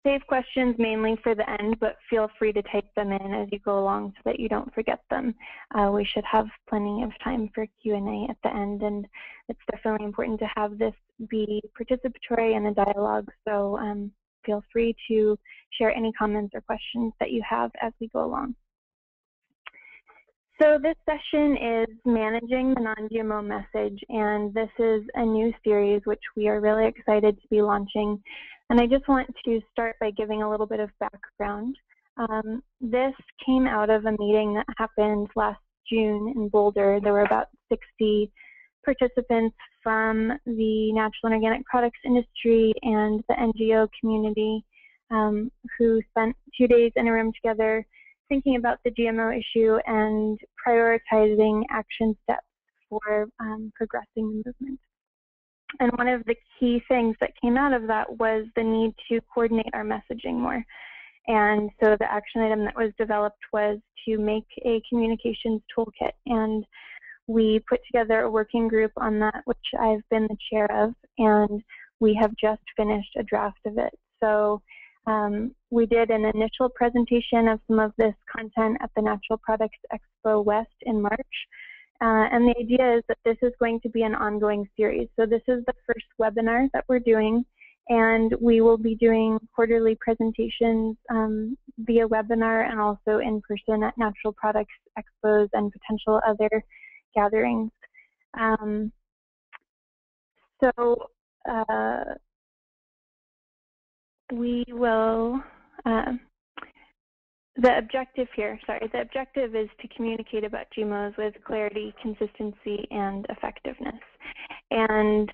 save questions mainly for the end, but feel free to type them in as you go along so that you don't forget them. We should have plenty of time for Q&A at the end, and it's definitely important to have this be participatory and a dialogue, so feel free to share any comments or questions that you have as we go along. So this session is managing the non-GMO message, and this is a new series which we are really excited to be launching. And I just want to start by giving a little bit of background. This came out of a meeting that happened last June in Boulder. There were about 60 participants from the natural and organic products industry and the NGO community who spent 2 days in a room together thinking about the GMO issue and prioritizing action steps for progressing the movement. And one of the key things that came out of that was the need to coordinate our messaging more. And so the action item that was developed was to make a communications toolkit. And we put together a working group on that, which I've been the chair of, and we have just finished a draft of it. So we did an initial presentation of some of this content at the Natural Products Expo West in March. And the idea is that this is going to be an ongoing series. So this is the first webinar that we're doing, and we will be doing quarterly presentations via webinar and also in person at Natural Products Expos and potential other gatherings. We will, the objective is to communicate about GMOs with clarity, consistency, and effectiveness. And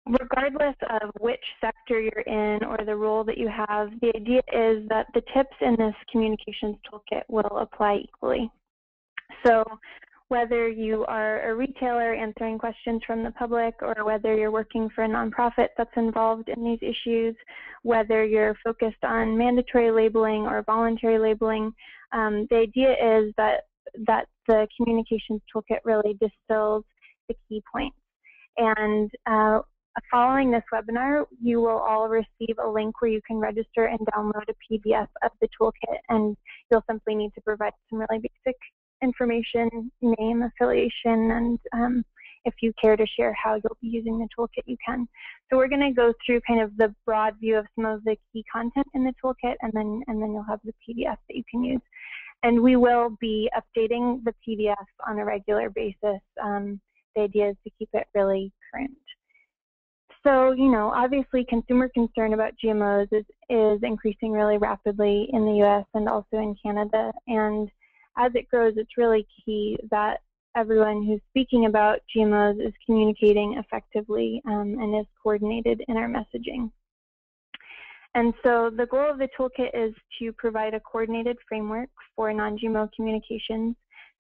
regardless of which sector you're in or the role that you have, the idea is that the tips in this communications toolkit will apply equally. So whether you are a retailer answering questions from the public, or whether you're working for a nonprofit that's involved in these issues, whether you're focused on mandatory labeling or voluntary labeling, the idea is that the communications toolkit really distills the key points. And following this webinar, you will all receive a link where you can register and download a PDF of the toolkit, and you'll simply need to provide some really basic information, name, affiliation, and if you care to share how you'll be using the toolkit, you can. So we're going to go through kind of the broad view of some of the key content in the toolkit, and then you'll have the PDF that you can use. And we will be updating the PDF on a regular basis. The idea is to keep it really current. So, you know, obviously consumer concern about GMOs is increasing really rapidly in the US and also in Canada. And as it grows, it's really key that everyone who's speaking about GMOs is communicating effectively and is coordinated in our messaging. And so the goal of the toolkit is to provide a coordinated framework for non-GMO communications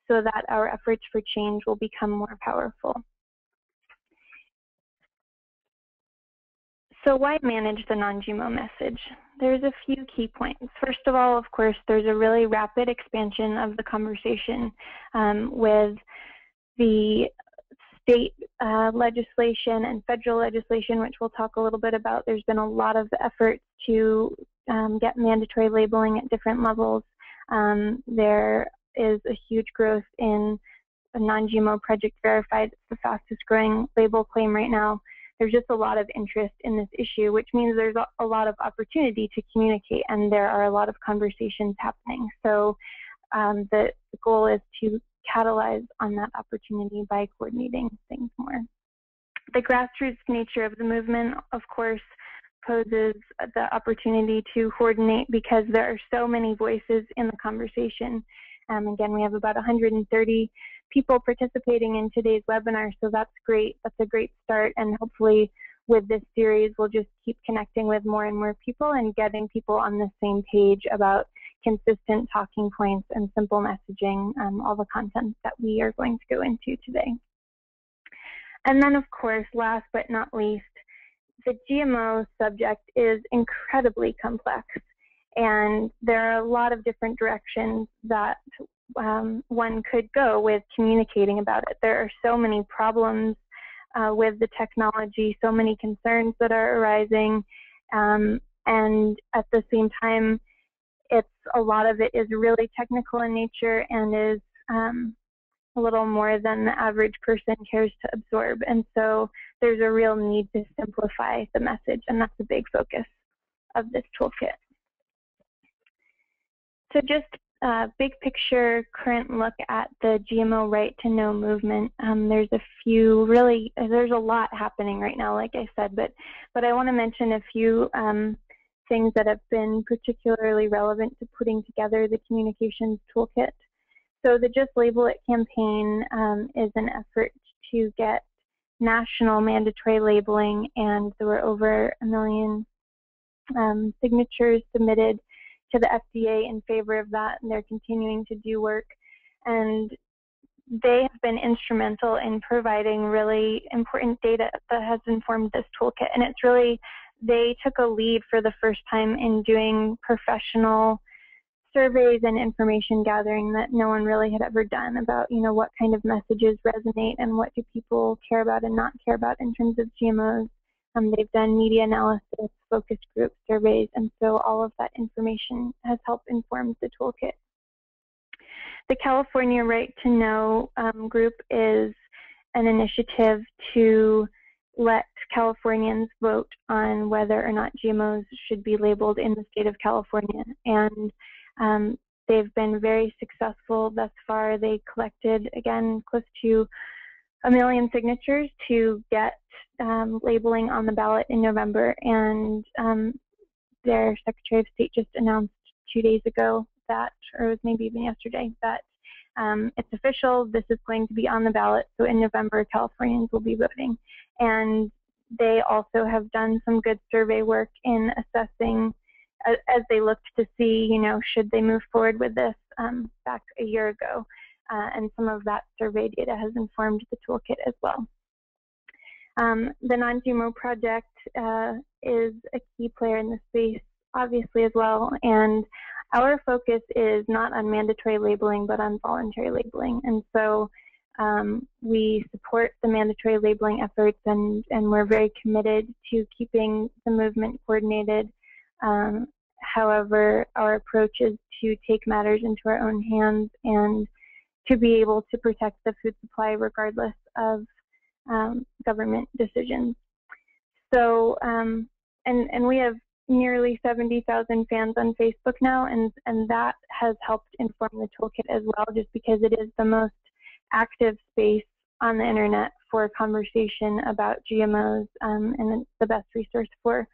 so that our efforts for change will become more powerful. So why manage the non-GMO message? There's a few key points. First of all, of course, there's a really rapid expansion of the conversation with the state legislation and federal legislation, which we'll talk a little bit about. There's been a lot of efforts to get mandatory labeling at different levels. There is a huge growth in non-GMO Project Verified. It's the fastest growing label claim right now. There's just a lot of interest in this issue, which means there's a lot of opportunity to communicate, and there are a lot of conversations happening. So the goal is to catalyze on that opportunity by coordinating things more. The grassroots nature of the movement, of course, poses the opportunity to coordinate because there are so many voices in the conversation. Again, we have about 130 people participating in today's webinar, so that's great. That's a great start, and hopefully with this series, we'll just keep connecting with more and more people and getting people on the same page about consistent talking points and simple messaging, all the content that we are going to go into today. And then, of course, last but not least, the GMO subject is incredibly complex, and there are a lot of different directions that one could go with communicating about it. There are so many problems with the technology, so many concerns that are arising, And at the same time, a lot of it is really technical in nature and is a little more than the average person cares to absorb. And so there's a real need to simplify the message, and that's a big focus of this toolkit. So just a big picture, current look at the GMO Right to Know movement. There's a lot happening right now, like I said, but I want to mention a few things that have been particularly relevant to putting together the communications toolkit. So the Just Label It campaign is an effort to get national mandatory labeling, and there were over 1 million signatures submitted to the FDA in favor of that, and they're continuing to do work. And they have been instrumental in providing really important data that has informed this toolkit. And it's really, they took a lead for the first time in doing professional surveys and information gathering that no one really had ever done about, what kind of messages resonate and what do people care about and not care about in terms of GMOs. They've done media analysis, focus group surveys, and so all of that information has helped inform the toolkit. The California Right to Know group is an initiative to let Californians vote on whether or not GMOs should be labeled in the state of California. And they've been very successful thus far. They collected, again, close to 1 million signatures to get labeling on the ballot in November. And their Secretary of State just announced 2 days ago that, or it was maybe even yesterday, that it's official, this is going to be on the ballot. So in November, Californians will be voting. And they also have done some good survey work in assessing, as they looked to see, should they move forward with this back a year ago. And some of that survey data has informed the toolkit as well. The Non-GMO project is a key player in the space, obviously, as well. And our focus is not on mandatory labeling, but on voluntary labeling. And so we support the mandatory labeling efforts, and we're very committed to keeping the movement coordinated. However, our approach is to take matters into our own hands and to be able to protect the food supply regardless of government decisions. So, and we have nearly 70,000 fans on Facebook now, and that has helped inform the toolkit as well, just because it is the most active space on the internet for conversation about GMOs, and it's the best resource for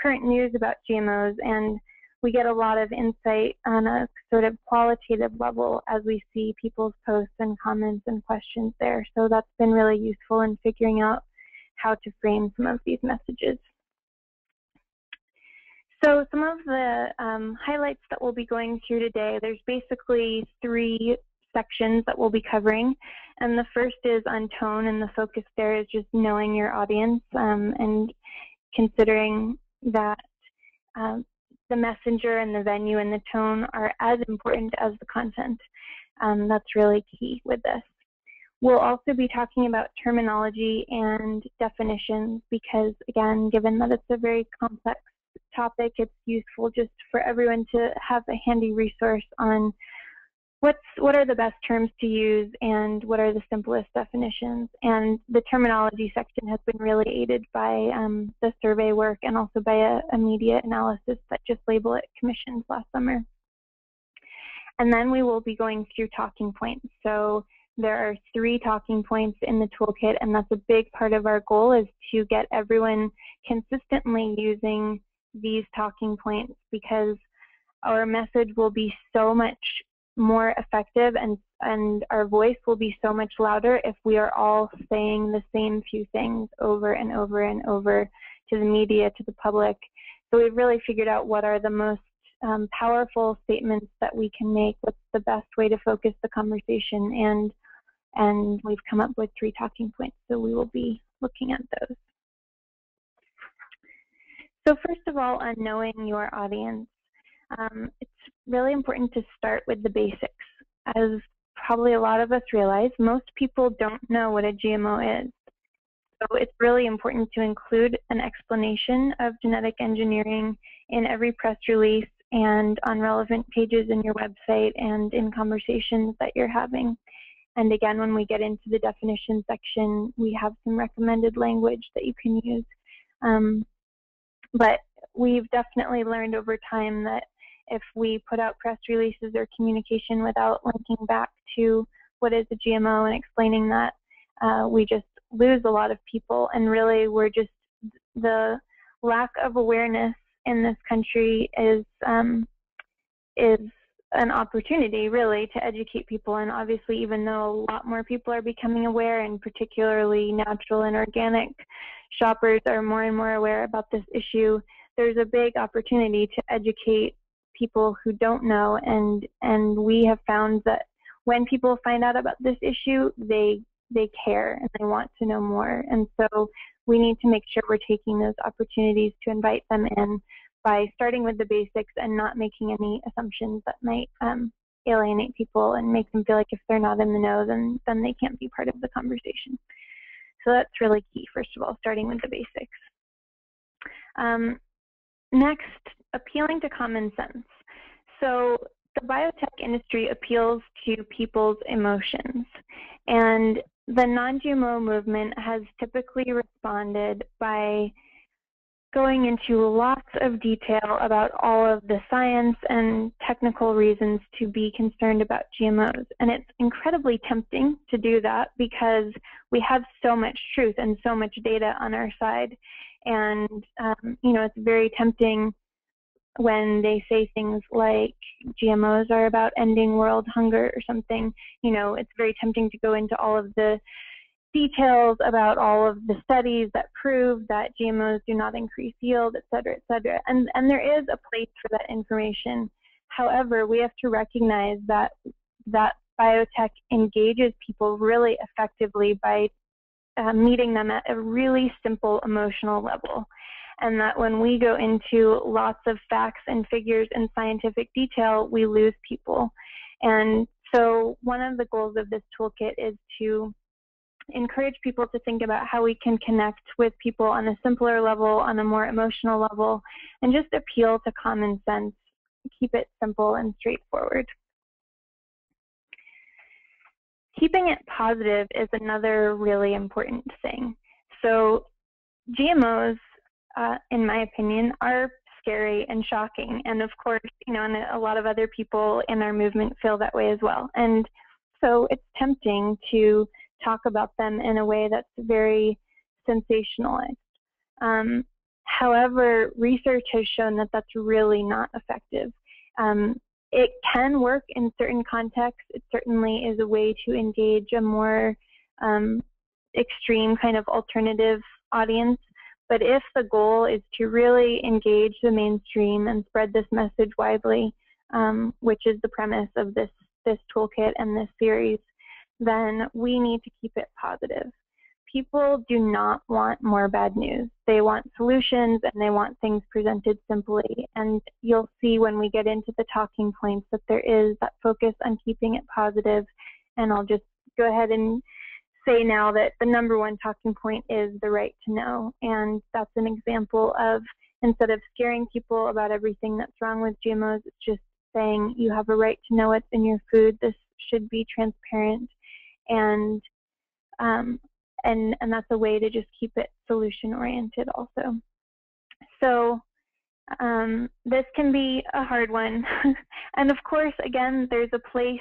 current news about GMOs. And we get a lot of insight on a sort of qualitative level as we see people's posts and comments and questions there. So that's been really useful in figuring out how to frame some of these messages. So some of the highlights that we'll be going through today, there's basically 3 sections that we'll be covering. And the first is on tone, and the focus there is just knowing your audience and considering that the messenger and the venue and the tone are as important as the content. That's really key with this. We'll also be talking about terminology and definitions because, again, given that it's a very complex topic, it's useful just for everyone to have a handy resource on what are the best terms to use and what are the simplest definitions. And the terminology section has been really aided by the survey work and also by a media analysis that Just Label It commissioned last summer. And then we will be going through talking points. So there are 3 talking points in the toolkit, and that's a big part of our goal, is to get everyone consistently using these talking points, because our message will be so much more effective and our voice will be so much louder if we are all saying the same few things over and over and over to the media, to the public. So we've really figured out what are the most powerful statements that we can make, what's the best way to focus the conversation, and we've come up with 3 talking points, so we will be looking at those. So first of all, on knowing your audience, it's really important to start with the basics. As probably a lot of us realize, most people don't know what a GMO is. So it's really important to include an explanation of genetic engineering in every press release and on relevant pages in your website and in conversations that you're having. And again, when we get into the definition section, we have some recommended language that you can use. But we've definitely learned over time that if we put out press releases or communication without linking back to what is a GMO and explaining that, we just lose a lot of people. And really, we're just, the lack of awareness in this country is an opportunity, really, to educate people. And obviously, even though a lot more people are becoming aware, and particularly natural and organic shoppers are more and more aware about this issue, there's a big opportunity to educate people who don't know. And we have found that when people find out about this issue, they care and they want to know more. And so we need to make sure we're taking those opportunities to invite them in by starting with the basics and not making any assumptions that might alienate people and make them feel like if they're not in the know, then they can't be part of the conversation. So that's really key, first of all, starting with the basics. Next, appealing to common sense. So the biotech industry appeals to people's emotions, and the non-GMO movement has typically responded by going into lots of detail about all of the science and technical reasons to be concerned about GMOs. And it's incredibly tempting to do that because we have so much truth and so much data on our side. And, you know, it's very tempting when they say things like GMOs are about ending world hunger or something. You know, it's very tempting to go into all of the details about all of the studies that prove that GMOs do not increase yield, et cetera, et cetera. And there is a place for that information. However, we have to recognize that biotech engages people really effectively by meeting them at a really simple emotional level. And that when we go into lots of facts and figures and scientific detail, we lose people. And so one of the goals of this toolkit is to encourage people to think about how we can connect with people on a simpler level, on a more emotional level, and just appeal to common sense, keep it simple and straightforward. Keeping it positive is another really important thing. So GMOs, in my opinion, are scary and shocking. And of course, you know, and a lot of other people in our movement feel that way as well. And so it's tempting to talk about them in a way that's very sensationalized. However, research has shown that that's really not effective. It can work in certain contexts. It certainly is a way to engage a more extreme kind of alternative audience. But if the goal is to really engage the mainstream and spread this message widely, which is the premise of this toolkit and this series, then we need to keep it positive. People do not want more bad news. They want solutions and they want things presented simply. And you'll see when we get into the talking points that there is that focus on keeping it positive. And I'll just go ahead and say now that the #1 talking point is the right to know. And that's an example of, instead of scaring people about everything that's wrong with GMOs, it's just saying you have a right to know what's in your food. This should be transparent. And that's a way to just keep it solution-oriented also. So this can be a hard one. And of course, again, there's a place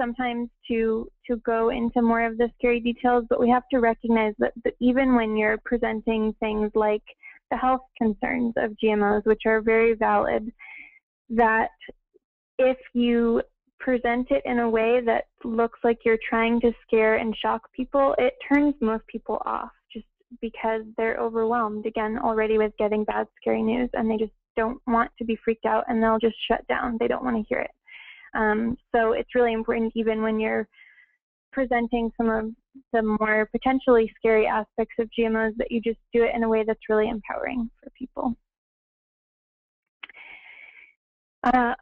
sometimes to go into more of the scary details, but we have to recognize that even when you're presenting things like the health concerns of GMOs, which are very valid, that if you present it in a way that looks like you're trying to scare and shock people, it turns most people off just because they're overwhelmed, again, already with getting bad, scary news, and they just don't want to be freaked out, and they'll just shut down. They don't want to hear it. So it's really important, even when you're presenting some of the more potentially scary aspects of GMOs, that you just do it in a way that's really empowering for people.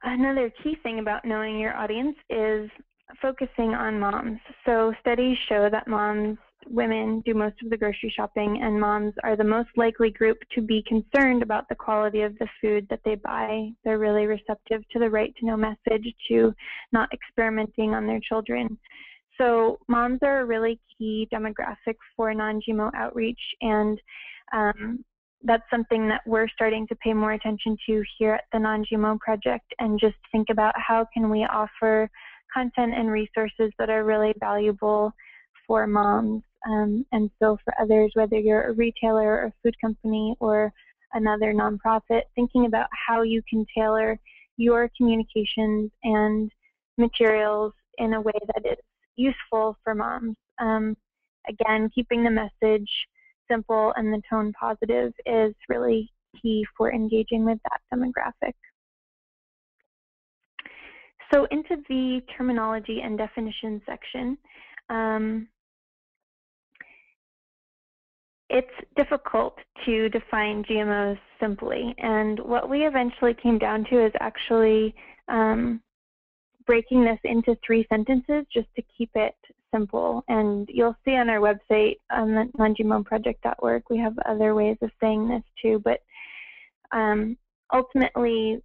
Another key thing about knowing your audience is focusing on moms. So studies show that moms women do most of the grocery shopping, and moms are the most likely group to be concerned about the quality of the food that they buy. They're really receptive to the right to know message, to not experimenting on their children. So moms are a really key demographic for non-GMO outreach, and that's something that we're starting to pay more attention to here at the Non-GMO Project, and just think about how can we offer content and resources that are really valuable for moms. And so for others, whether you're a retailer or a food company or another nonprofit, thinking about how you can tailor your communications and materials in a way that is useful for moms. Again, keeping the message simple and the tone positive is really key for engaging with that demographic. So into the terminology and definition section, it's difficult to define GMOs simply, and what we eventually came down to is actually breaking this into 3 sentences just to keep it simple. And you'll see on our website, on the non-GMOproject.org, we have other ways of saying this too, but ultimately,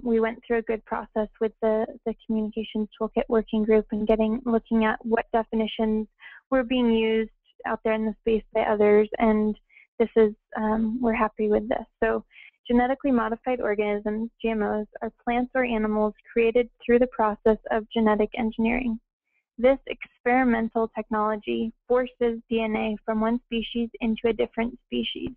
we went through a good process with the Communications Toolkit Working Group and looking at what definitions were being used out there in the space by others, and this is, we're happy with this. So, genetically modified organisms, GMOs, are plants or animals created through the process of genetic engineering. This experimental technology forces DNA from one species into a different species.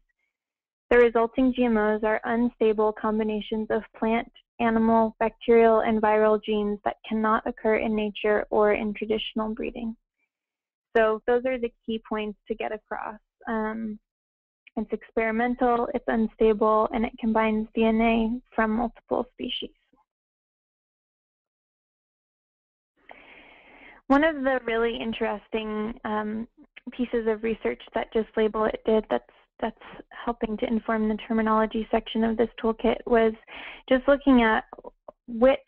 The resulting GMOs are unstable combinations of plant, animal, bacterial, and viral genes that cannot occur in nature or in traditional breeding. So those are the key points to get across. It's experimental, it's unstable, and it combines DNA from multiple species. One of the really interesting pieces of research that Just Label It did that's helping to inform the terminology section of this toolkit was just looking at which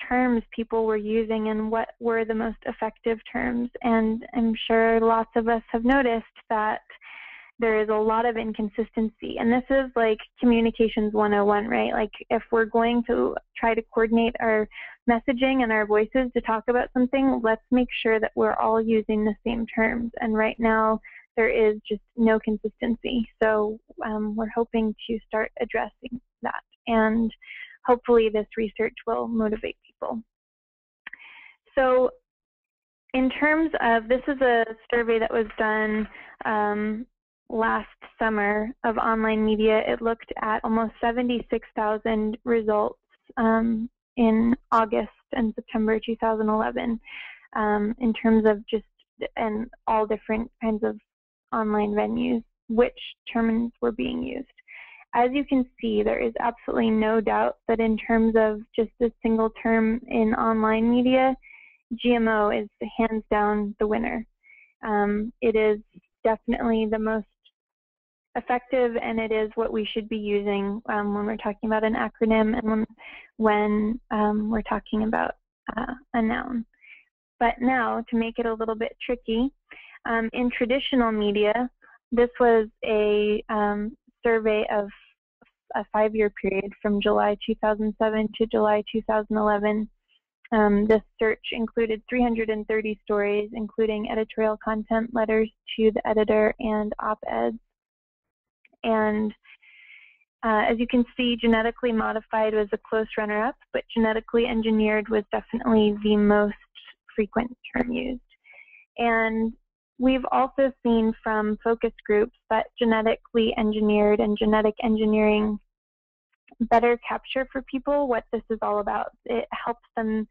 terms people were using and what were the most effective terms. And I'm sure lots of us have noticed that there is a lot of inconsistency. And this is like communications 101, right? Like if we're going to try to coordinate our messaging and our voices to talk about something, let's make sure that we're all using the same terms. And right now, there is just no consistency. So we're hoping to start addressing that. And hopefully this research will motivate people. So in terms of, this is a survey that was done last summer of online media. It looked at almost 76,000 results in August and September 2011 in terms of just, and all different kinds of online venues, which terms were being used. As you can see, there is absolutely no doubt that in terms of just a single term in online media, GMO is hands down the winner. It is definitely the most effective, and it is what we should be using when we're talking about an acronym and when we're talking about a noun. But now, to make it a little bit tricky, in traditional media, this was a survey of a 5-year period from July 2007 to July 2011. This search included 330 stories, including editorial content, letters to the editor, and op-eds. And as you can see, genetically modified was a close runner-up, but genetically engineered was definitely the most frequent term used. And we've also seen from focus groups that genetically engineered and genetic engineering better capture for people what this is all about. It helps them,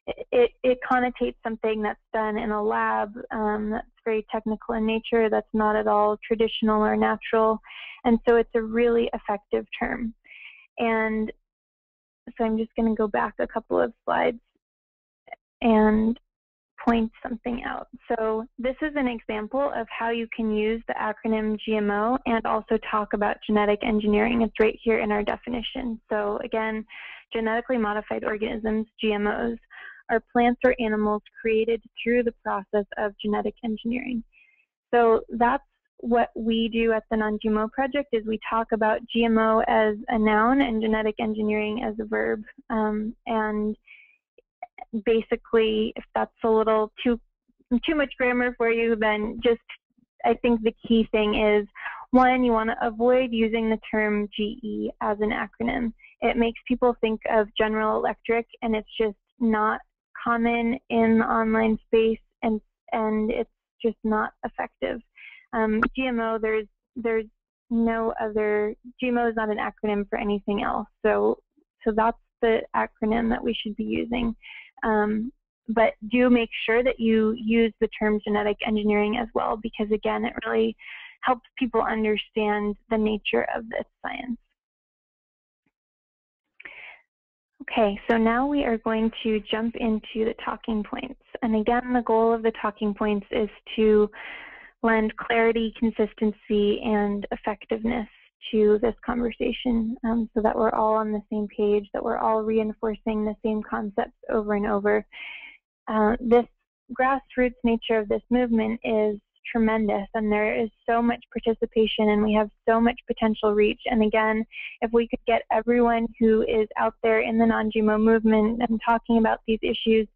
it connotates something that's done in a lab that's very technical in nature, that's not at all traditional or natural, and so it's a really effective term. And so I'm just going to go back a couple of slides and point something out. So this is an example of how you can use the acronym GMO and also talk about genetic engineering. It's right here in our definition. So again, genetically modified organisms, GMOs, are plants or animals created through the process of genetic engineering. So that's what we do at the Non-GMO Project, is we talk about GMO as a noun and genetic engineering as a verb. And basically, if that's a little too much grammar for you, then just, I think the key thing is, one, you want to avoid using the term GE as an acronym. It makes people think of General Electric, and it's just not common in the online space, and it's just not effective. GMO, there's no other, GMO is not an acronym for anything else. So that's the acronym that we should be using. But do make sure that you use the term genetic engineering as well, because again, it really helps people understand the nature of this science. Okay, so now we are going to jump into the talking points. And again, the goal of the talking points is to lend clarity, consistency, and effectiveness to this conversation, so that we're all on the same page, that we're all reinforcing the same concepts over and over. This grassroots nature of this movement is tremendous, and there is so much participation, and we have so much potential reach. And again, if we could get everyone who is out there in the non-GMO movement and talking about these issues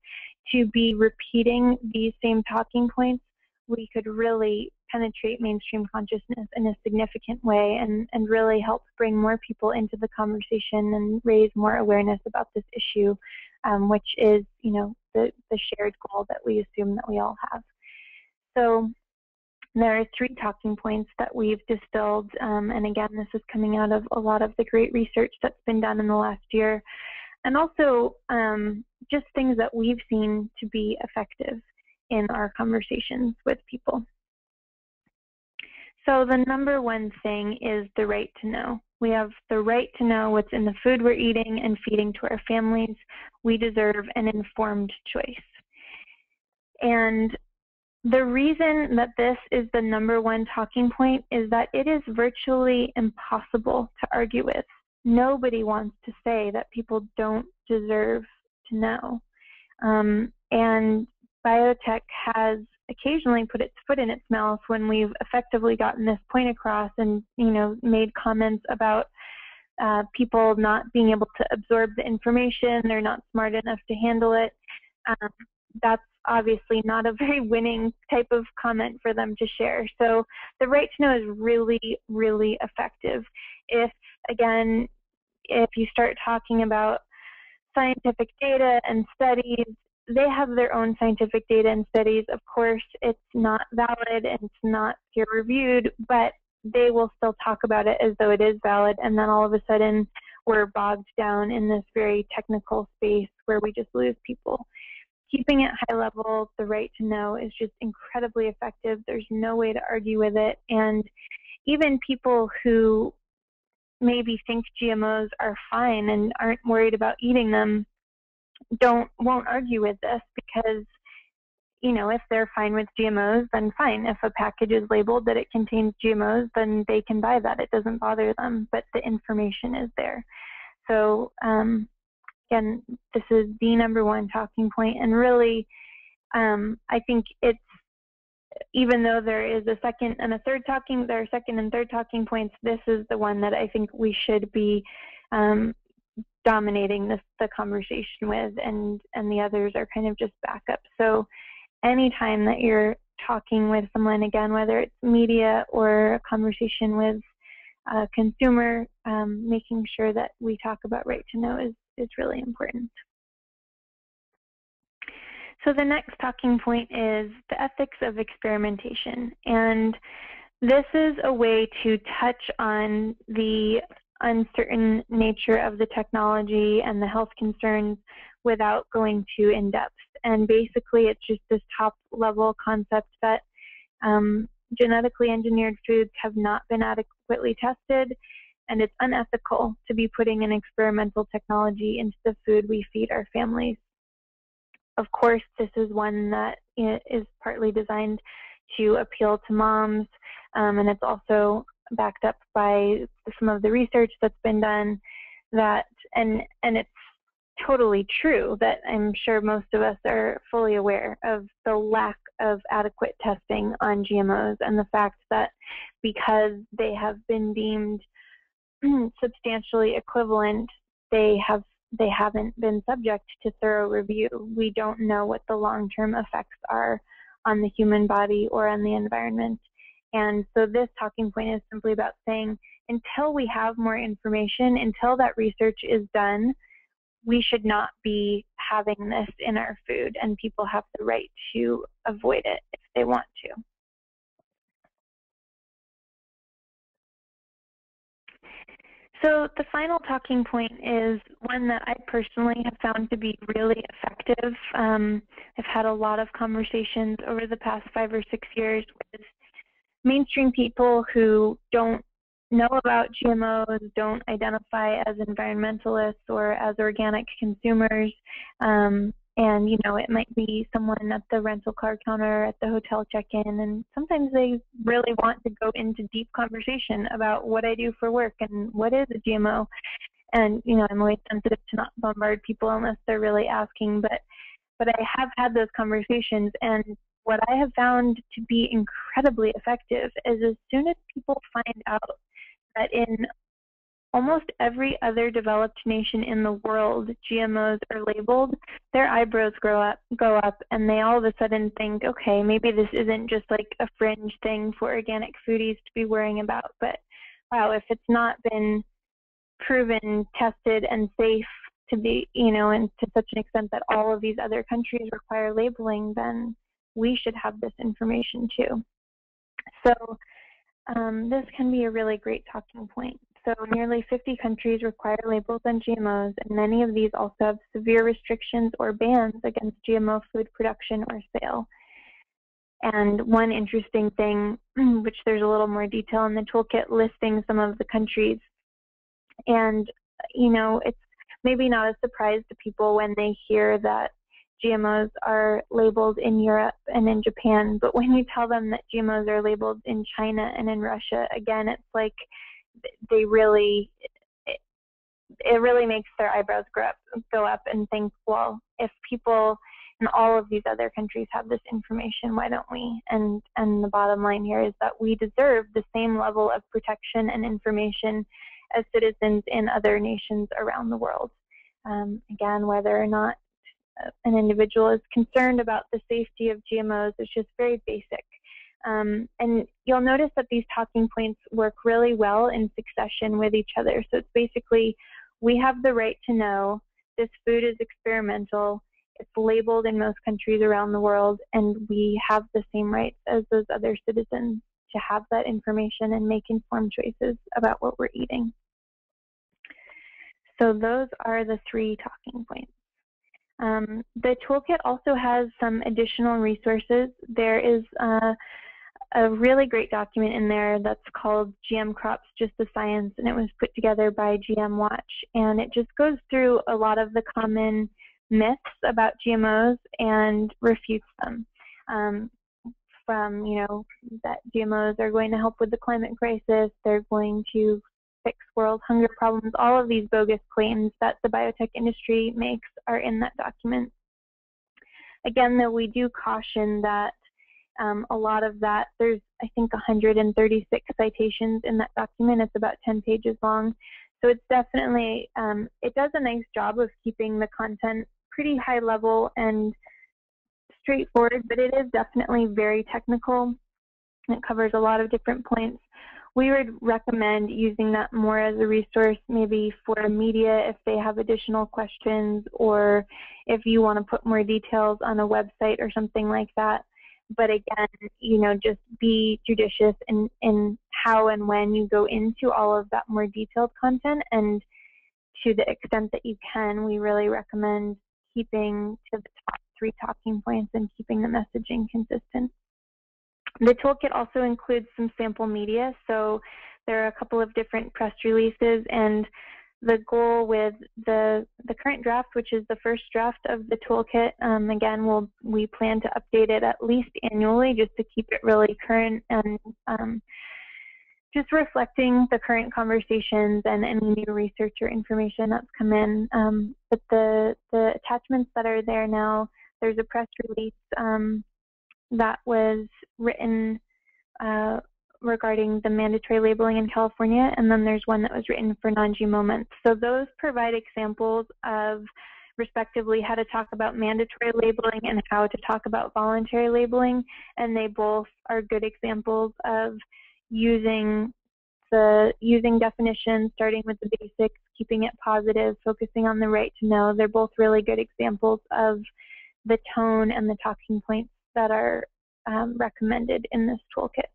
to be repeating these same talking points, we could really penetrate mainstream consciousness in a significant way, and really help bring more people into the conversation and raise more awareness about this issue, which is, you know, the shared goal that we assume that we all have. So there are 3 talking points that we've distilled, and again, this is coming out of a lot of the great research that's been done in the last year, and also just things that we've seen to be effective in our conversations with people. So the number one thing is the right to know. We have the right to know what's in the food we're eating and feeding to our families. We deserve an informed choice. And the reason that this is the number one talking point is that it is virtually impossible to argue with. Nobody wants to say that people don't deserve to know. And biotech has occasionally put its foot in its mouth when we've effectively gotten this point across, and, you know, made comments about people not being able to absorb the information, they're not smart enough to handle it. That's obviously not a very winning type of comment for them to share. So the right to know is really, really effective. If, again, if you start talking about scientific data and studies, they have their own scientific data and studies. Of course, it's not valid and it's not peer-reviewed, but they will still talk about it as though it is valid, and then all of a sudden we're bogged down in this very technical space where we just lose people. Keeping it high level, the right to know, is just incredibly effective. There's no way to argue with it, and even people who maybe think GMOs are fine and aren't worried about eating them won't argue with this, because, you know, if they're fine with GMOs, then fine. If a package is labeled that it contains GMOs, then they can buy that. It doesn't bother them, but the information is there. So again, this is the number one talking point, and really, I think it's, even though there is a second and a third talking, there are second and third talking points, this is the one that I think we should be dominating the conversation with, and the others are kind of just backup. So anytime that you're talking with someone, again, whether it's media or a conversation with a consumer, making sure that we talk about right to know is really important. So the next talking point is the ethics of experimentation. And this is a way to touch on the uncertain nature of the technology and the health concerns without going too in depth. And basically, it's just this top level concept that genetically engineered foods have not been adequately tested, and it's unethical to be putting an experimental technology into the food we feed our families. Of course, this is one that is partly designed to appeal to moms, and it's also backed up by some of the research that's been done, that, and it's totally true that I'm sure most of us are fully aware of the lack of adequate testing on GMOs, and the fact that because they have been deemed substantially equivalent, they haven't been subject to thorough review. We don't know what the long-term effects are on the human body or on the environment. And so this talking point is simply about saying, until we have more information, until that research is done, we should not be having this in our food, and people have the right to avoid it if they want to. So the final talking point is one that I personally have found to be really effective. I've had a lot of conversations over the past 5 or 6 years with mainstream people who don't know about GMOs, don't identify as environmentalists or as organic consumers. And, you know, it might be someone at the rental car counter at the hotel check-in, and sometimes they really want to go into deep conversation about what I do for work and what is a GMO. And, you know, I'm always sensitive to not bombard people unless they're really asking, but I have had those conversations, and what I have found to be incredibly effective is as soon as people find out that in almost every other developed nation in the world, GMOs are labeled, their eyebrows go up, and they all of a sudden think, okay, maybe this isn't just like a fringe thing for organic foodies to be worrying about, but wow, if it's not been proven, tested, and safe to be, you know, and to such an extent that all of these other countries require labeling, then we should have this information too. So this can be a really great talking point. So nearly 50 countries require labels on GMOs, and many of these also have severe restrictions or bans against GMO food production or sale. And one interesting thing, which there's a little more detail in the toolkit listing some of the countries. And, you know, it's maybe not a surprise to people when they hear that GMOs are labeled in Europe and in Japan, but when you tell them that GMOs are labeled in China and in Russia, again, it's like they really, it really makes their eyebrows go up and think, well, if people in all of these other countries have this information, why don't we? And the bottom line here is that we deserve the same level of protection and information as citizens in other nations around the world. Again, whether or not an individual is concerned about the safety of GMOs is just very basic. And you'll notice that these talking points work really well in succession with each other. So it's basically, we have the right to know this food is experimental, it's labeled in most countries around the world, and we have the same rights as those other citizens to have that information and make informed choices about what we're eating. So those are the 3 talking points. The toolkit also has some additional resources. There is a really great document in there that's called GM Crops, Just the Science, and it was put together by GM Watch. And it just goes through a lot of the common myths about GMOs and refutes them. From, you know, that GMOs are going to help with the climate crisis, they're going to fix world hunger problems. All of these bogus claims that the biotech industry makes are in that document. Again, though, we do caution that a lot of that, there's, I think, 136 citations in that document. It's about 10 pages long. So it's definitely, it does a nice job of keeping the content pretty high level and straightforward, but it is definitely very technical. It covers a lot of different points. We would recommend using that more as a resource, maybe for media if they have additional questions, or if you want to put more details on a website or something like that. But again, you know, just be judicious in how and when you go into all of that more detailed content, and to the extent that you can, we really recommend keeping to the top 3 talking points and keeping the messaging consistent. The toolkit also includes some sample media, so there are a couple of different press releases, and the goal with the current draft, which is the first draft of the toolkit, again, we plan to update it at least annually just to keep it really current and just reflecting the current conversations and any new research or information that's come in. But the attachments that are there now, there's a press release that was written regarding the mandatory labeling in California, and then there's one that was written for non-GMO months. So those provide examples of, respectively, how to talk about mandatory labeling and how to talk about voluntary labeling, and they both are good examples of using definitions, starting with the basics, keeping it positive, focusing on the right to know. They're both really good examples of the tone and the talking points that are recommended in this toolkit.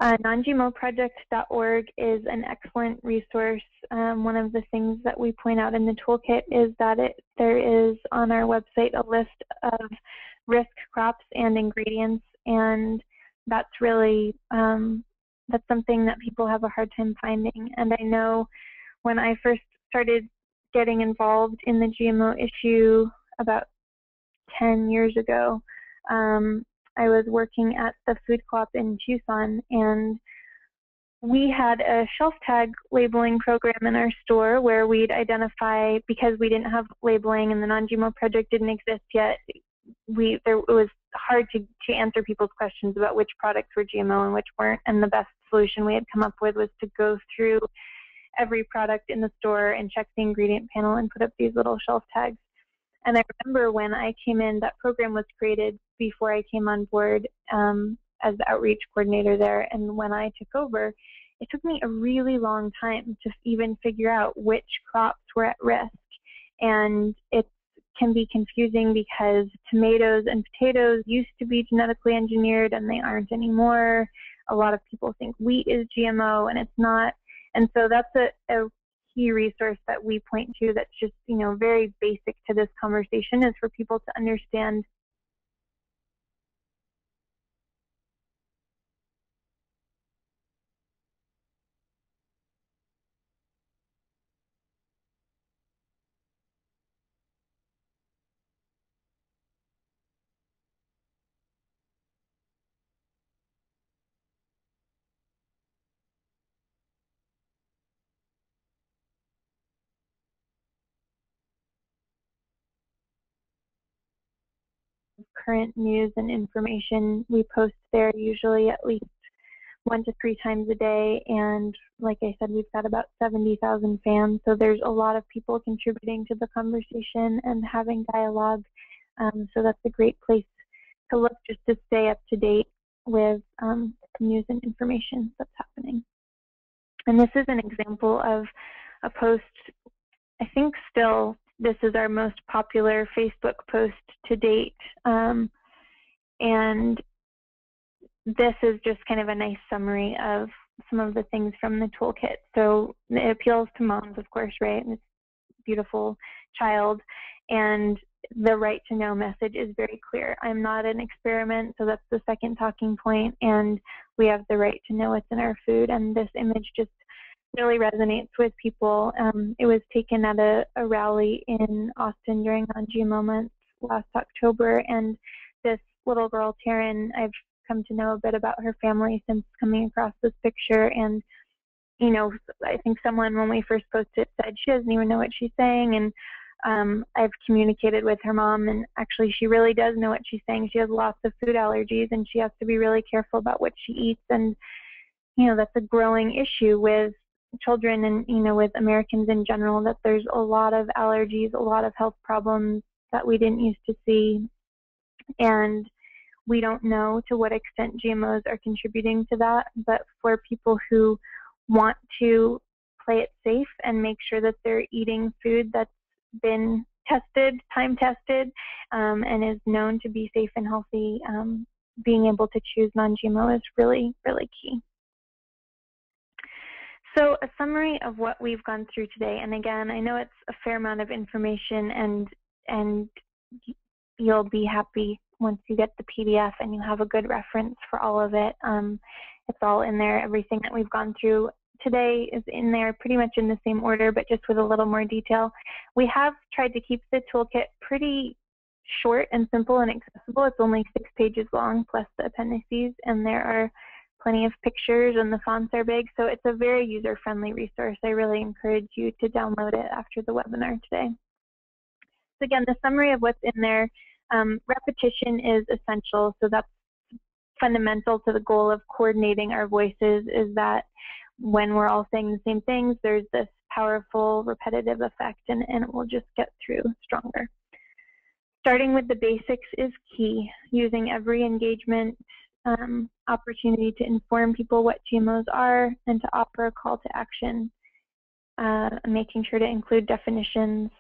Non-GMOproject.org is an excellent resource. One of the things that we point out in the toolkit is that there is on our website a list of risk crops and ingredients, and that's really that's something that people have a hard time finding. And I know when I first started getting involved in the GMO issue about 10 years ago, I was working at the food co-op in Tucson, and we had a shelf tag labeling program in our store where we'd identify, because we didn't have labeling and the Non-GMO project didn't exist yet, it was hard to answer people's questions about which products were GMO and which weren't, and the best solution we had come up with was to go through every product in the store and check the ingredient panel and put up these little shelf tags. And I remember when I came in, that program was created before I came on board as the outreach coordinator there. And when I took over, it took me a really long time to even figure out which crops were at risk. And it can be confusing because tomatoes and potatoes used to be genetically engineered and they aren't anymore. A lot of people think wheat is GMO and it's not. And so that's a key resource that we point to that's just, very basic to this conversation, is for people to understand current news and information. We post there usually at least 1 to 3 times a day, and like I said, we've got about 70,000 fans, so there's a lot of people contributing to the conversation and having dialogue. So that's a great place to look just to stay up to date with news and information that's happening. And this is an example of a post. I think still this is our most popular Facebook post to date. And this is just kind of a nice summary of some of the things from the toolkit. So it appeals to moms, of course, right? And it's a beautiful child. And the right to know message is very clear. I'm not an experiment, so that's the second talking point. And we have the right to know what's in our food. And this image just really resonates with people. It was taken at a rally in Austin during Non-GMO month last October. And this little girl, Taryn, I've come to know a bit about her family since coming across this picture. And, I think someone, when we first posted, said she doesn't even know what she's saying. And I've communicated with her mom, and actually she really does know what she's saying. She has lots of food allergies, and she has to be really careful about what she eats. And, that's a growing issue with children and, with Americans in general, that there's a lot of allergies, a lot of health problems that we didn't used to see. And we don't know to what extent GMOs are contributing to that, but for people who want to play it safe and make sure that they're eating food that's been tested, time tested, and is known to be safe and healthy, being able to choose non-GMO is really, really key. So a summary of what we've gone through today, and again, I know it's a fair amount of information, and you'll be happy once you get the PDF and you have a good reference for all of it. It's all in there. Everything that we've gone through today is in there pretty much in the same order, but just with a little more detail. We have tried to keep the toolkit pretty short and simple and accessible. It's only 6 pages long plus the appendices, and there are plenty of pictures and the fonts are big, so it's a very user-friendly resource. I really encourage you to download it after the webinar today. So again, the summary of what's in there, Repetition is essential, so that's fundamental to the goal of coordinating our voices, is that when we're all saying the same things, there's this powerful repetitive effect, and it will just get through stronger. Starting with the basics is key, using every engagement opportunity to inform people what GMOs are and to offer a call to action, making sure to include definitions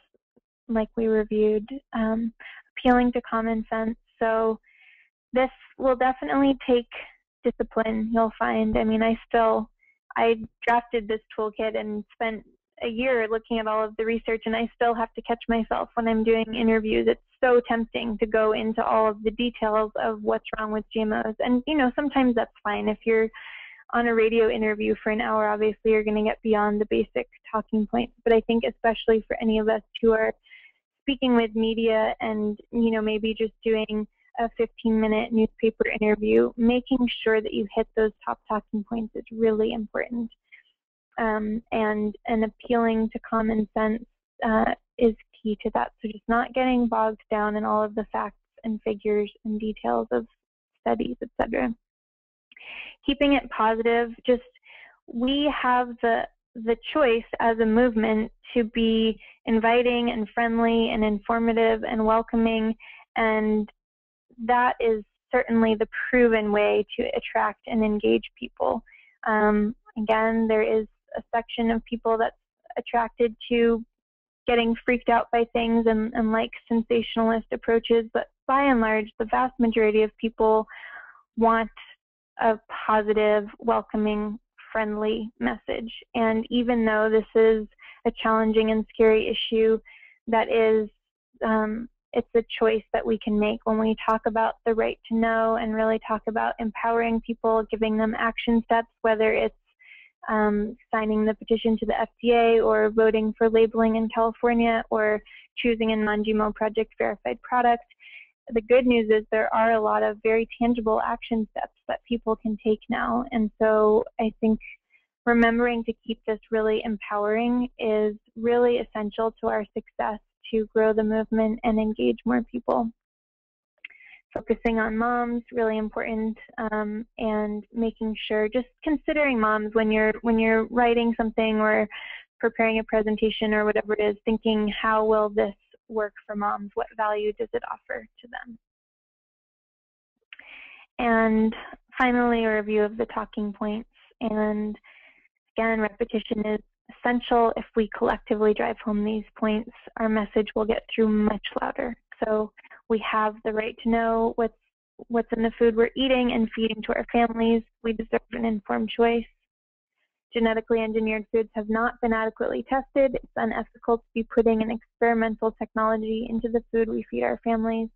like we reviewed, appealing to common sense. So this will definitely take discipline, you'll find. I mean, I drafted this toolkit and spent a year looking at all of the research, and I still have to catch myself when I'm doing interviews. It's so tempting to go into all of the details of what's wrong with GMOs. And, you know, sometimes that's fine. If you're on a radio interview for an hour, obviously you're going to get beyond the basic talking points. But I think especially for any of us who are speaking with media and, you know, maybe just doing a 15-minute newspaper interview, making sure that you hit those top talking points is really important. And appealing to common sense is key to that. So just not getting bogged down in all of the facts and figures and details of studies, etc. Keeping it positive, just we have the choice as a movement to be inviting and friendly and informative and welcoming, and that is certainly the proven way to attract and engage people. Again, there is a section of people that's attracted to getting freaked out by things and like sensationalist approaches, but by and large, the vast majority of people want a positive, welcoming, friendly message. And even though this is a challenging and scary issue, that is, it's a choice that we can make when we talk about the right to know and really talk about empowering people, giving them action steps, whether it's signing the petition to the FDA or voting for labeling in California or choosing a non-GMO project verified product. The good news is there are a lot of very tangible action steps that people can take now. And so I think remembering to keep this really empowering is really essential to our success to grow the movement and engage more people. Focusing on moms, really important, and making sure, just considering moms when you're writing something or preparing a presentation or whatever it is, thinking, how will this work for moms? What value does it offer to them? And finally, a review of the talking points. And again, repetition is essential. If we collectively drive home these points, our message will get through much louder. So we have the right to know what's in the food we're eating and feeding to our families. We deserve an informed choice. Genetically engineered foods have not been adequately tested. It's unethical to be putting an experimental technology into the food we feed our families.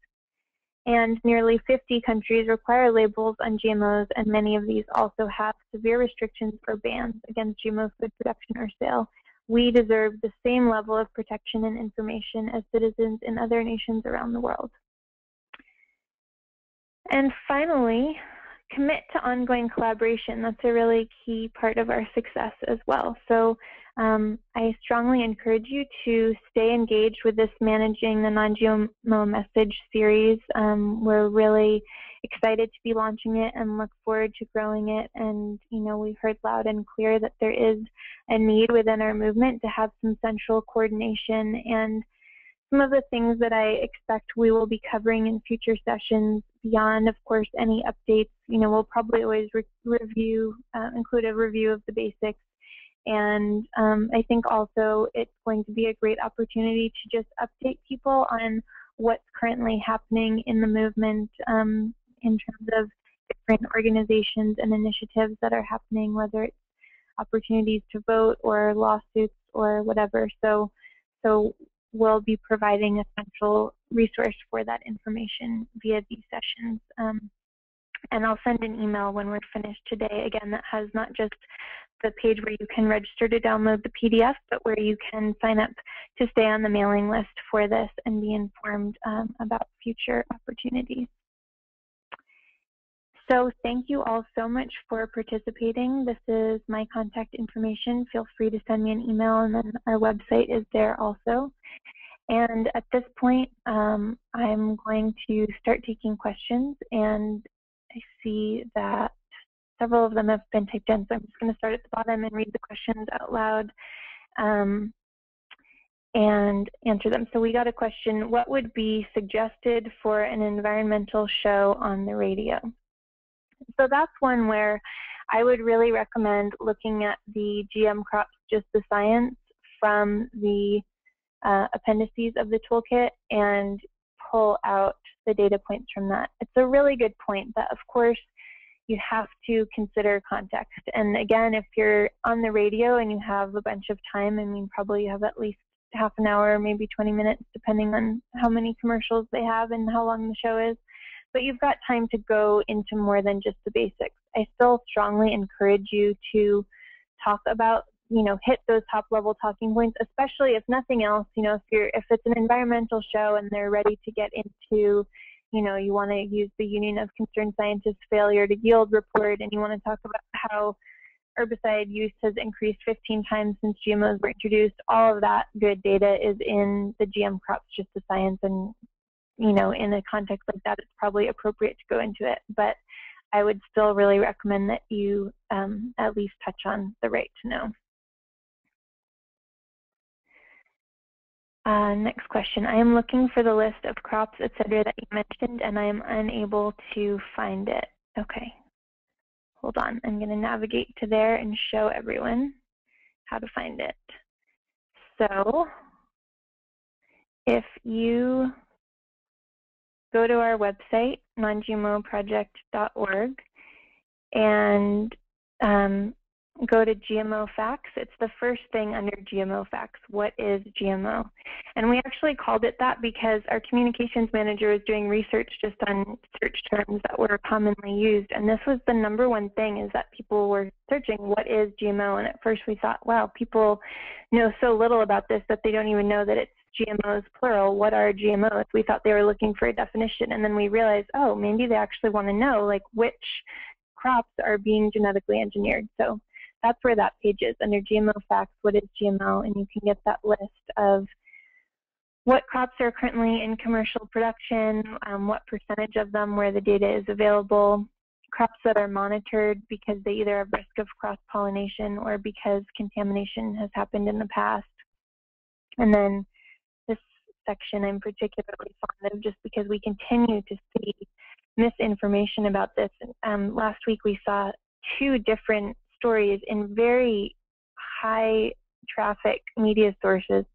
And nearly 50 countries require labels on GMOs, and many of these also have severe restrictions or bans against GMO food production or sale. We deserve the same level of protection and information as citizens in other nations around the world. And finally, commit to ongoing collaboration. That's a really key part of our success as well. So I strongly encourage you to stay engaged with this Managing the Non-GMO Message series. We're really excited to be launching it and look forward to growing it. And, you know, we've heard loud and clear that there is a need within our movement to have some central coordination. And some of the things that I expect we will be covering in future sessions, beyond, of course, any updates, you know, we'll probably always include a review of the basics. And I think also it's going to be a great opportunity to just update people on what's currently happening in the movement in terms of different organizations and initiatives that are happening, whether it's opportunities to vote or lawsuits or whatever. So we'll be providing a central resource for that information via these sessions. And I'll send an email when we're finished today, again, that has not just the page where you can register to download the PDF, but where you can sign up to stay on the mailing list for this and be informed about future opportunities. So thank you all so much for participating. This is my contact information. Feel free to send me an email, and then our website is there also. And at this point, I'm going to start taking questions, and I see that several of them have been typed in, so I'm just going to start at the bottom and read the questions out loud and answer them. So we got a question: what would be suggested for an environmental show on the radio? So that's one where I would really recommend looking at the GM Crops Just the Science from the appendices of the toolkit and pull out the data points from that. It's a really good point that, of course, you have to consider context. And again, if you're on the radio and you have a bunch of time, I mean, probably you have at least half an hour, maybe 20 minutes, depending on how many commercials they have and how long the show is. But you've got time to go into more than just the basics. I still strongly encourage you to talk about, hit those top level talking points, especially if nothing else, if it's an environmental show and they're ready to get into, you want to use the Union of Concerned Scientists failure to yield report, and you want to talk about how herbicide use has increased 15 times since GMOs were introduced. All of that good data is in the GM Crops Just the Science, and in a context like that, it's probably appropriate to go into it. But I would still really recommend that you at least touch on the right to know. Next question. I am looking for the list of crops, etc. that you mentioned, and I am unable to find it. Okay. Hold on. I'm going to navigate to there and show everyone how to find it. So if you go to our website, non-gmoproject.org, and go to GMO facts. It's the first thing under GMO facts. What is GMO? And we actually called it that because our communications manager was doing research just on search terms that were commonly used. And this was the number one thing, is that people were searching, what is GMO? And at first we thought, wow, people know so little about this that they don't even know that it's GMOs plural. What are GMOs? We thought they were looking for a definition. And then we realized, oh, maybe they actually want to know, like, which crops are being genetically engineered. So that's where that page is, under GMO facts, what is GMO, and you can get that list of what crops are currently in commercial production, what percentage of them where the data is available, crops that are monitored because they either have risk of cross-pollination or because contamination has happened in the past. And then this section I'm particularly fond of just because we continue to see misinformation about this. Last week we saw 2 different stories in very high traffic media sources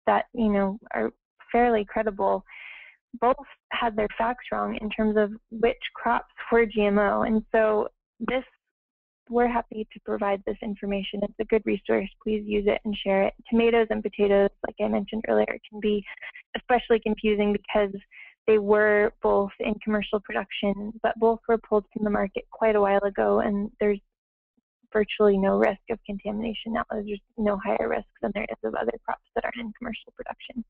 that are fairly credible. Both had their facts wrong in terms of which crops were GMO, and so we're happy to provide this information. It's a good resource. Please use it and share it. Tomatoes and potatoes, like I mentioned earlier, can be especially confusing because they were both in commercial production, but both were pulled from the market quite a while ago, and there's virtually no risk of contamination now. There's just no higher risk than there is of other crops that are in commercial production.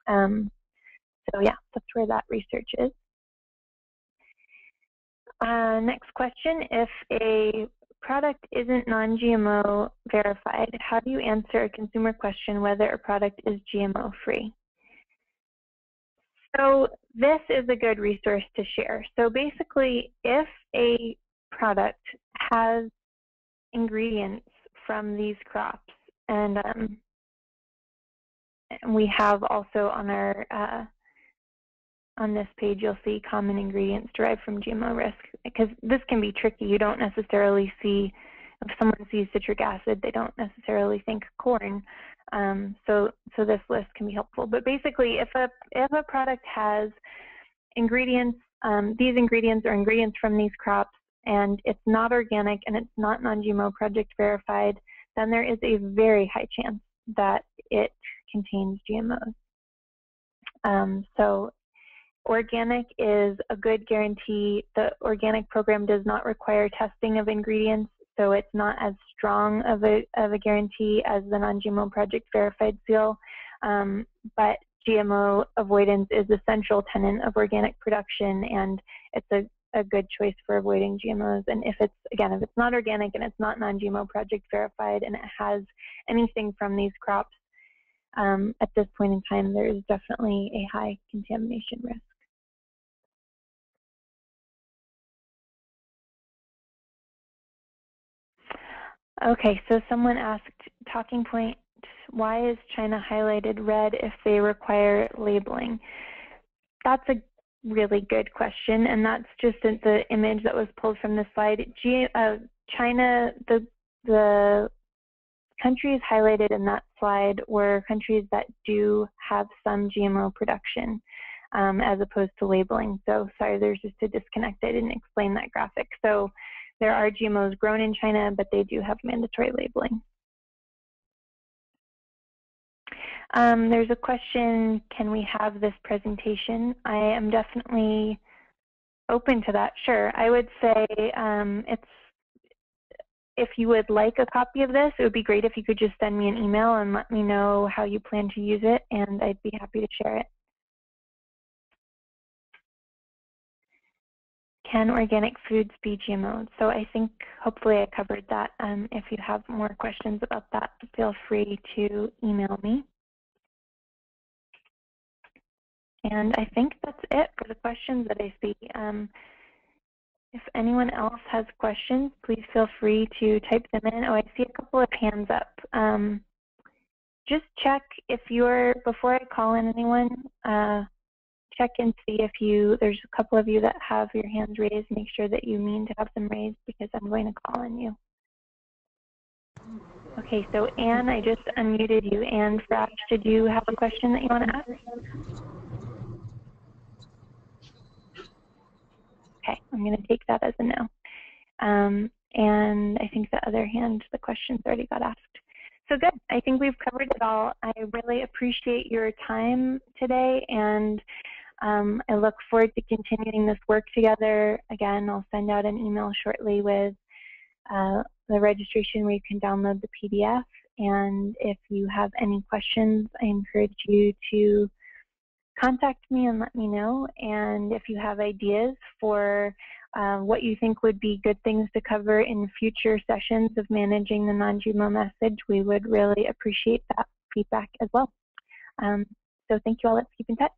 So yeah, that's where that research is. Next question, if a product isn't non-GMO verified, how do you answer a consumer question whether a product is GMO free? So this is a good resource to share. So basically, if a product has ingredients from these crops, and we have also on our on this page, you'll see common ingredients derived from GMO risk, because this can be tricky. You don't necessarily see, if someone sees citric acid, they don't necessarily think corn. So this list can be helpful. But basically, if a product has ingredients, these ingredients are ingredients from these crops, and it's not organic and it's not non-GMO project verified, then there is a very high chance that it contains GMOs. So organic is a good guarantee. The organic program does not require testing of ingredients, so it's not as strong of a guarantee as the non-GMO project verified seal. But GMO avoidance is a central tenet of organic production, and it's a good choice for avoiding GMOs. And if it's not organic and it's not non-GMO project verified and it has anything from these crops, at this point in time, there is definitely a high contamination risk. Okay, so someone asked, talking point, why is China highlighted red if they require labeling? That's a really good question, and that's just the image that was pulled from the slide. China, the countries highlighted in that slide were countries that do have some GMO production, as opposed to labeling. So sorry, there's just a disconnect. I didn't explain that graphic. So there are GMOs grown in China, but they do have mandatory labeling. There's a question, can we have this presentation? I am definitely open to that, sure. I would say if you would like a copy of this, it would be great if you could just send me an email and let me know how you plan to use it, and I'd be happy to share it. Can organic foods be GMO'd? So I think hopefully I covered that. If you have more questions about that, feel free to email me. And I think that's it for the questions that I see. If anyone else has questions, please feel free to type them in. Oh, I see a couple of hands up. Just check if you're, before I call in anyone, check and see if there's a couple of you that have your hands raised. Make sure that you mean to have them raised because I'm going to call on you. Okay, so Anne, I just unmuted you. Anne Frasch, did you have a question that you want to ask? Okay, I'm going to take that as a no. And I think the other hand, the questions already got asked. So good, I think we've covered it all. I really appreciate your time today, and I look forward to continuing this work together. Again, I'll send out an email shortly with the registration where you can download the PDF. And if you have any questions, I encourage you to contact me and let me know. And if you have ideas for what you think would be good things to cover in future sessions of managing the non-GMO message, we would really appreciate that feedback as well. So thank you all. Let's keep in touch.